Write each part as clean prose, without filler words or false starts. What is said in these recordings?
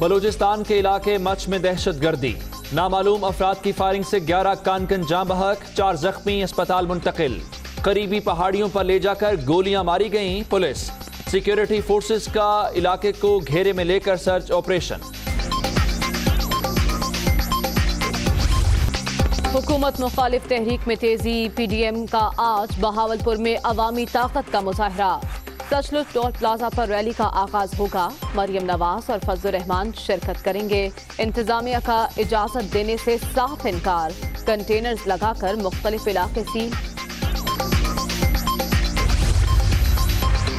बलूचिस्तान के इलाके मच में दहशत गर्दी, नामालूम अफराद की फायरिंग से 11 कानकन जाँ बहक, 4 जख्मी अस्पताल मुंतकिल। करीबी पहाड़ियों पर ले जाकर गोलियां मारी गईं पुलिस। सिक्योरिटी फोर्सेस का इलाके को घेरे में लेकर सर्च ऑपरेशन। हुकूमत मुखालिफ तहरीक में तेजी, PDM का आज बहावलपुर में अवामी ताकत का मुजाहरा। सचलुच टोल प्लाजा पर रैली का आगाज होगा। मरियम नवाज और फजलुर रहमान शिरकत करेंगे। इंतजामिया का इजाजत देने से साफ इनकार, कंटेनर्स लगाकर मुख्तलिफ इलाके सील।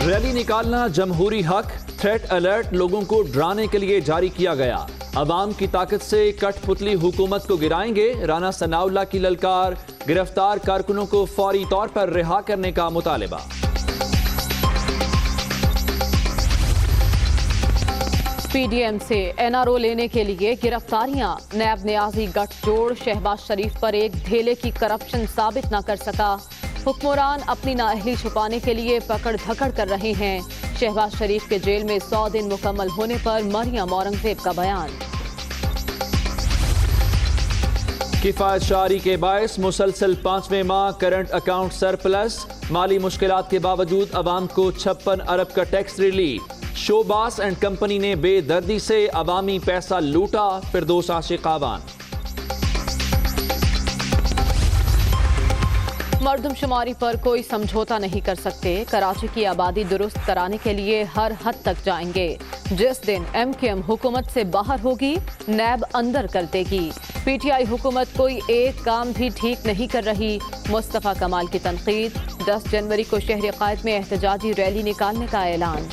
रैली निकालना जमहूरी हक, थ्रेट अलर्ट लोगों को डराने के लिए जारी किया गया। अवाम की ताकत से कठपुतली हुकूमत को गिराएंगे, राना सनाउल्लाह की ललकार। गिरफ्तार कारकुनों को फौरी तौर पर रिहा करने का मुतालिबा। PDM से NRO लेने के लिए गिरफ्तारियां। नैब नियाजी गठजोड़ शहबाज शरीफ पर एक धेले की करप्शन साबित न कर सका। हुक्मरान अपनी नाअहली छुपाने के लिए पकड़ धकड़ कर रहे हैं। शहबाज शरीफ के जेल में 100 दिन मुकम्मल होने पर मरियम औरंगजेब का बयान। किफायत शारी के बायस मुसलसल 5वें माह करंट अकाउंट सरप्लस। माली मुश्किलात के बावजूद अवाम को 56 अरब का टैक्स रिलीफ। शोबास एंड कंपनी ने बेदर्दी से अवामी पैसा लूटा, फिरदौस आशिक आवान। मर्दमशुमारी पर कोई समझौता नहीं कर सकते। कराची की आबादी दुरुस्त कराने के लिए हर हद तक जाएंगे। जिस दिन MKM हुकूमत से बाहर होगी, नैब अंदर कर देगी। PTI हुकूमत कोई एक काम भी ठीक नहीं कर रही, मुस्तफा कमाल की तनकीद। 10 जनवरी को शहर कायद में एहतजाजी रैली निकालने का ऐलान।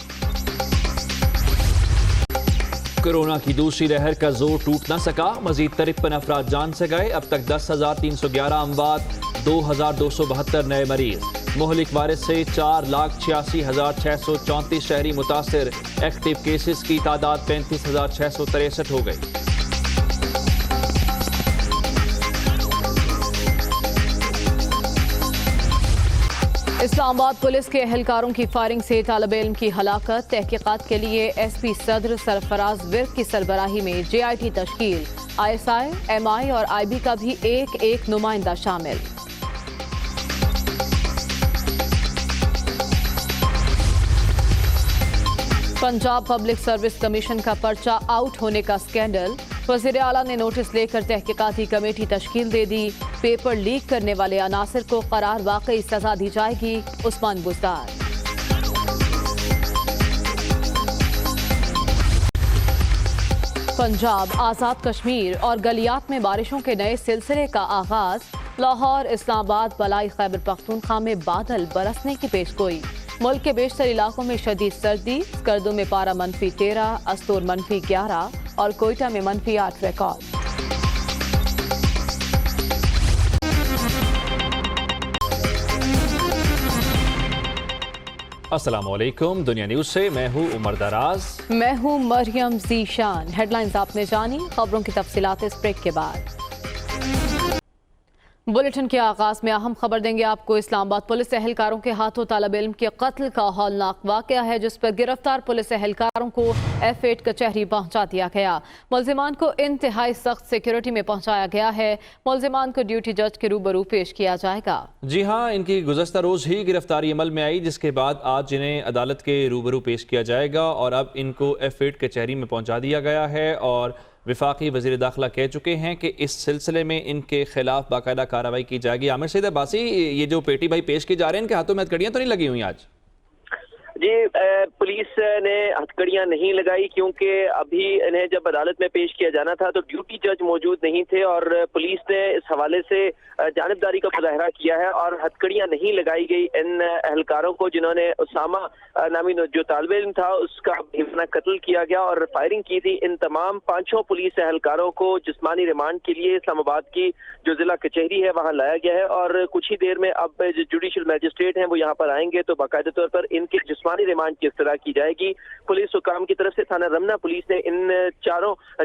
कोरोना की दूसरी लहर का जोर टूट न सका, मजीद 53 अफराद जान से गए। अब तक 10,311 अमवात, 2,272 नए मरीज। मुहलिक वायरस से 4,86,634 शहरी मुतासिर। एक्टिव केसेस की तादाद 35,663 हो गई। इस्लामाबाद पुलिस के एहलकारों की फायरिंग से तालिब इल्म की हलाकत। तहकीकात के लिए SP सदर सरफराज विर्क की सरबराही में JIT तश्कील। ISI, MI और IB का भी एक नुमाइंदा शामिल। पंजाब पब्लिक सर्विस कमीशन का पर्चा आउट होने का स्कैंडल। वज़ीर आला ने नोटिस लेकर तहकीकाती कमेटी तश्कील दे दी। पेपर लीक करने वाले अनासिर को करार वाकई सजा दी जाएगी, उस्मान बुज़दार। पंजाब, आज़ाद कश्मीर और गलियात में बारिशों के नए सिलसिले का आगाज। लाहौर, इस्लामाबाद, बलाई खैबर पख्तूनख्वा में बादल बरसने की पेशगोई। मुल्क के बेशतर इलाकों में शदीद सर्दी। स्कर्दू में पारा -13, अस्तूर -11 और कोयटा में -8 रिकॉर्ड। अस्सलामुअलैकुम, दुनिया न्यूज से मैं हूँ उमर दराज। मैं हूँ मरियम ज़ीशान। हेडलाइंस आपने जानी, खबरों की तफसीलात इस ब्रेक के बाद। बुलेटिन के आगाज में अहम खबर देंगे आपको। इस्लामाबाद पुलिस एहलकारों के हाथों तालिब इल्म के कत्ल का हौलनाक वाकया है, जिस पर गिरफ्तार पुलिस एहलकारों को F8 कचहरी पहुंचा दिया गया। मुल्जिमान को इंतहाई सख्त सिक्योरिटी में पहुंचाया गया है। मुल्जिमान को ड्यूटी जज के रूबरू पेश किया जाएगा। जी हाँ, इनकी गुज़श्ता रोज ही गिरफ्तारी अमल में आई, जिसके बाद आज इन्हें अदालत के रूबरू पेश किया जाएगा और अब इनको F8 कचहरी में पहुंचा दिया गया है। और वफाकी वज़ीर दाखिला कह चुके हैं कि इस सिलसिले में इनके खिलाफ बाकायदा कार्रवाई की जाएगी। आमिर सईद अब्बासी, ये जो पेटी भाई पेश की जा रहे हैं, इनके हाथों में हथकड़ियाँ तो नहीं लगी हुई आज? जी, पुलिस ने हथकड़ियां नहीं लगाई क्योंकि अभी इन्हें जब अदालत में पेश किया जाना था तो ड्यूटी जज मौजूद नहीं थे और पुलिस ने इस हवाले से जानिबदारी का मुजाहरा किया है और हथकड़ियां नहीं लगाई गई इन एहलकारों को, जिन्होंने उसामा नामी जो तालिब इल्म था उसका बेगुनाह कत्ल किया गया और फायरिंग की थी। इन तमाम 5 पुलिस एहलकारों को जिस्मानी रिमांड के लिए इस्लामाबाद की जो जिला कचहरी है वहां लाया गया है और कुछ ही देर में अब जो जुडिशल मैजिस्ट्रेट हैं वो यहाँ पर आएंगे तो बाकायदा तौर पर इनके जिस्मानी रिमांड की इस्तदा की जाएगी। पुलिस हुकाम की तरफ से थाना रमना पुलिस ने इन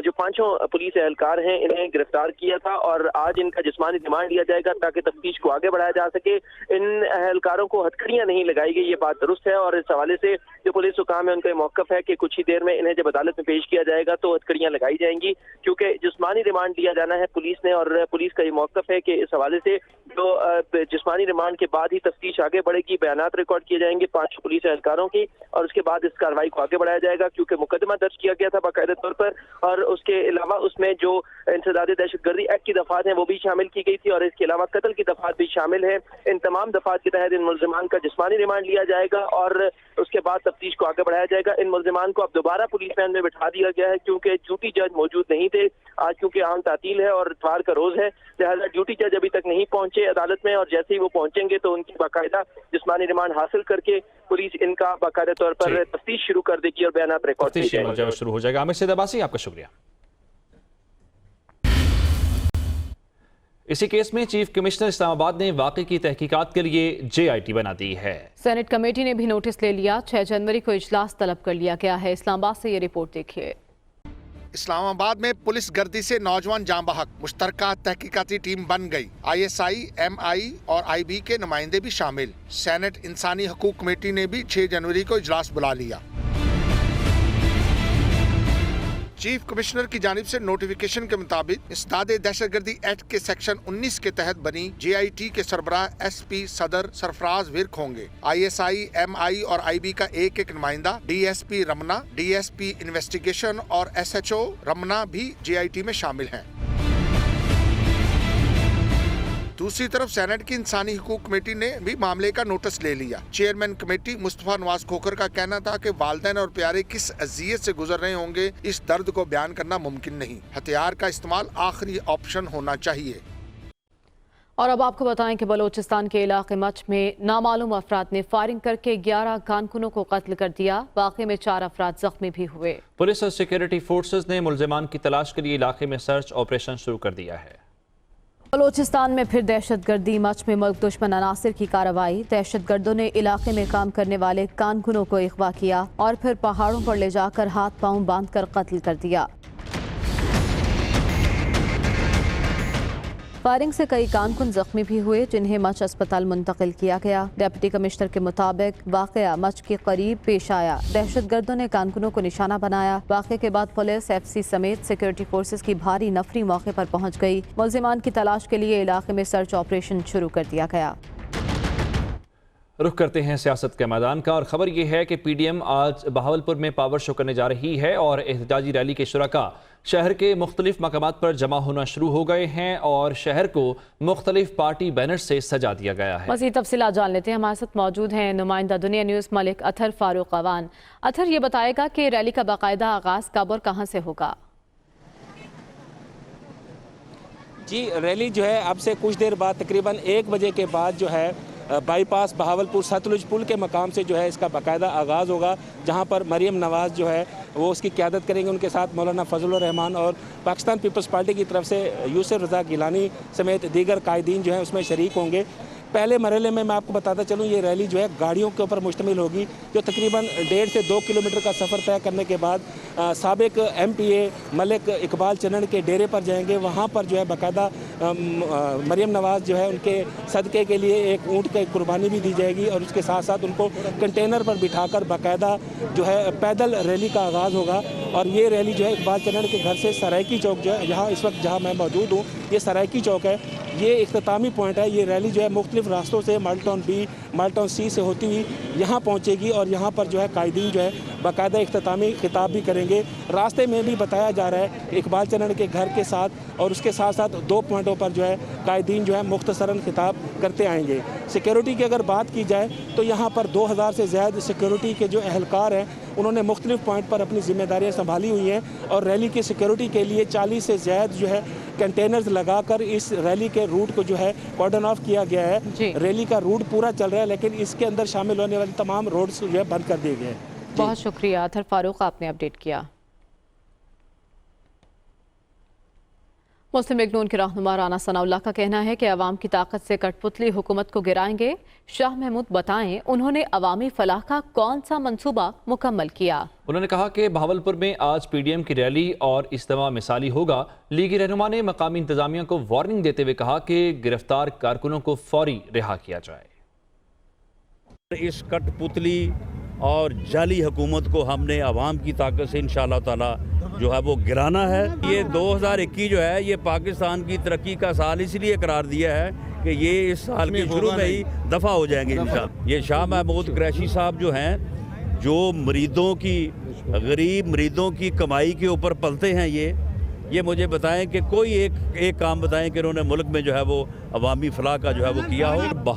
जो पांचों पुलिस एहलकार हैं इन्हें गिरफ्तार किया था और आज इनका जिस्मानी रिमांड लिया जाएगा ताकि तफ्तीश को आगे बढ़ाया जा सके। इन एहलकारों को हथकड़ियां नहीं लगाई गई, ये बात दुरुस्त है और इस हवाले से जो पुलिस हुकाम है उनका ये मौक़िफ़ है कि कुछ ही देर में इन्हें जब अदालत में पेश किया जाएगा तो हथकड़ियां लगाई जाएंगी, क्योंकि जिस्मानी रिमांड लिया जाना है पुलिस ने और पुलिस का ये मौक़िफ़ है कि इस हवाले से जो जिस्मानी रिमांड के बाद ही तफ्तीश आगे बढ़ेगी, बयानात रिकॉर्ड किए जाएंगे पांच पुलिस एहलकारों की और उसके बाद इस कार्रवाई को आगे बढ़ाया जाएगा, क्योंकि मुकदमा दर्ज किया गया था बाकायदा तौर पर और उसके अलावा उसमें जो इंसदाद दहशतगर्दी एक्ट की दफात हैं वो भी शामिल की गई थी और इसके अलावा कत्ल की दफात भी शामिल है। इन तमाम दफात के तहत इन मुल्जिमान का जिस्मानी रिमांड लिया जाएगा और उसके बाद तफ्तीश को आगे बढ़ाया जाएगा। इन मुल्जिमान को अब दोबारा पुलिस वैन में बिठा दिया गया है क्योंकि ड्यूटी जज मौजूद नहीं थे। आज क्योंकि आम तातील है और इतवार का रोज है, लिहाजा ड्यूटी जज अभी तक नहीं पहुंचे अदालत में और जैसे ही वो पहुंचेंगे तो उनकी बाकायदा जिस्मानी रिमांड हासिल करके पुलिस इनका बाकायदा तौर पर तफ्तीश शुरू कर देगी और बयानात रिकॉर्ड शुरू हो जाएगा। आमिर सैयद अब्बासी, आपका शुक्रिया। इसी केस में चीफ कमिश्नर इस्लामाबाद ने वाक़े की तहकीकात के लिए JIT बना दी है। सेनेट कमेटी ने भी नोटिस ले लिया। 6 जनवरी को इजलास तलब कर लिया गया है। इस्लामाबाद से ये रिपोर्ट देखिए। इस्लामाबाद में पुलिस गर्दी से नौजवान जाँ बहक, मुश्तरका तहकीकाती टीम बन गई। ISI, MI और IB के नुमाइंदे भी शामिल। सेनेट इंसानी हकूक कमेटी ने भी 6 जनवरी को इजलास बुला लिया। चीफ कमिश्नर की जानिब से नोटिफिकेशन के मुताबिक इंसदाद दहशतगर्दी एक्ट के सेक्शन 19 के तहत बनी JIT के सरबराह SP सदर सरफराज विर्क होंगे। ISI, MI और IB का एक नुमाइंदा DSP रमना, DSP इन्वेस्टिगेशन और SHO रमना भी JIT में शामिल हैं। दूसरी तरफ सेनेट की इंसानी हकूक कमेटी ने भी मामले का नोटिस ले लिया। चेयरमैन कमेटी मुस्तफा नवाज खोखर का कहना था कि वालिदैन और प्यारे किस अजियत से गुजर रहे होंगे, इस दर्द को बयान करना मुमकिन नहीं। हथियार का इस्तेमाल आखिरी ऑप्शन होना चाहिए। और अब आपको बताएं कि बलोचिस्तान के इलाके मच में नामालूम अफराद ने फायरिंग करके 11 कारकुनों को कत्ल कर दिया। वाक़े में 4 अफराद जख्मी भी हुए। पुलिस और सिक्योरिटी फोर्सेज ने मुल्जिमान की तलाश के लिए इलाके में सर्च ऑपरेशन शुरू कर दिया है। बलोचिस्तान में फिर दहशतगर्दी मच में मुल्क दुश्मन अनासिर की कार्रवाई। दहशतगर्दों ने इलाके में काम करने वाले कारकुनों को अगवा किया और फिर पहाड़ों पर ले जाकर हाथ पांव बांधकर कत्ल कर दिया। फायरिंग से कई कारकुन जख्मी भी हुए, जिन्हें मच अस्पताल मुंतकिल किया गया। डिप्टी कमिश्नर के मुताबिक वाक़या मच के करीब पेश आया। दहशतगर्दों ने कारकुनों को निशाना बनाया। वाक़े के बाद पुलिस, FC समेत सिक्योरिटी फोर्सेज की भारी नफरी मौके पर पहुंच गई। मुल्जिमान की तलाश के लिए इलाके में सर्च ऑपरेशन शुरू कर दिया गया। रुख करते हैं सियासत के मैदान का और ख़बर यह है कि PDM आज बहावलपुर में पावर शो करने जा रही है और एहतजाजी रैली के शुरका शहर के मुख्तलिफ मकामात पर जमा होना शुरू हो गए हैं और शहर को मुख्तलिफ पार्टी बैनर से सजा दिया गया है। मज़ीद तफसीलात जान लेते हैं। हमारे साथ मौजूद हैं नुमाइंदा दुनिया न्यूज़ मलिक अतहर फारूक अवान। अतहर, ये बताएगा कि रैली का बाकायदा आगाज़ कब और कहाँ से होगा? जी, रैली जो है अब से कुछ देर बाद तकरीबन 1 बजे के बाद जो है बाईपास बहावलपुर सतलुज पुल के मकाम से जो है इसका बाकायदा आगाज़ होगा, जहां पर मरियम नवाज़ जो है वो उसकी क़यादत करेंगे। उनके साथ मौलाना फजलुर रहमान और पाकिस्तान पीपल्स पार्टी की तरफ से यूसुफ रज़ा गिलानी समेत दीगर कायदीन जो है उसमें शरीक होंगे। पहले मरहले में मैं आपको बताता चलूँ, ये रैली जो है गाड़ियों के ऊपर मुश्तमिल होगी, जो तकरीबन 1.5 से 2 किलोमीटर का सफ़र तय करने के बाद साबिक MPA मलिक इकबाल चनन के डेरे पर जाएंगे। वहाँ पर जो है बाकायदा मरियम नवाज़ जो है उनके सदक़े के लिए एक ऊँट की कुर्बानी भी दी जाएगी और उसके साथ साथ उनको कंटेनर पर बिठाकर बाकायदा जो है पैदल रैली का आगाज़ होगा। और ये रैली जो है इकबाल चनन के घर से सरायकी चौक जो है, यहाँ इस वक्त जहाँ मैं मौजूद हूँ, ये सरायकी चौक है, ये इख्तितामी पॉइंट है। ये रैली जो है मुख्तलिफ रास्तों से माल्टाउन B, माल्टाउन C से होती हुई यहाँ पहुँचेगी और यहाँ पर जो है कायदीन जो है बाकायदा इख्तितामी खिताब भी करेंगे। रास्ते में भी बताया जा रहा है इकबाल चनन के घर के साथ और उसके साथ साथ 2 पॉइंटों पर जो है कायदीन जो है मुख्तसरन खिताब करते आएंगे। सिक्योरिटी की अगर बात की जाए तो यहाँ पर 2000 से ज़्यादा सिक्योरिटी के जो एहलकार हैं उन्होंने मुख्तलिफ पॉइंट पर अपनी जिम्मेदारियाँ संभाली हुई हैं और रैली की सिक्योरिटी के लिए 40 से ज़्यादा जो है कंटेनर्स लगाकर इस रैली के रूट को जो है कॉर्डन ऑफ किया गया है। रैली का रूट पूरा चल रहा है लेकिन इसके अंदर शामिल होने वाले तमाम रोड्स जो है बंद कर दिए गए हैं। बहुत शुक्रिया अतहर फारूक, आपने अपडेट किया। मुस्लिम लीग नून के रहनुमा राना सनाउल्लाह का कहना है कि अवाम की ताकत से कठपुतली हुकूमत को गिराएंगे। शाह महमूद बताएं उन्होंने अवामी फलाह का कौन सा मंसूबा मुकम्मल किया। उन्होंने कहा कि बहावलपुर में आज पीडीएम की रैली और इज्तिमा मिसाली होगा। लीगी रहनुमा ने मकामी इंतजामिया को वार्निंग देते हुए कहा कि गिरफ्तार कारकुनों को फौरी रिहा किया जाए। इस कठपुतली और जाली हुकूमत को हमने अवाम की ताकत से इंशाअल्लाह ताला जो है वो गिराना है। ये 2021 जो है ये पाकिस्तान की तरक्की का साल इसलिए करार दिया है कि ये इस साल के शुरू में ही दफ़ा हो जाएंगे इंशाअल्लाह। ये शाह महमूद कुरैशी साहब जो हैं, जो मरीदों की, गरीब मरीदों की कमाई के ऊपर पलते हैं, ये मुझे बताएं कि कोई एक काम बताएं कि इन्होंने मुल्क में जो है वो अवामी फलाह का जो है वो किया हो।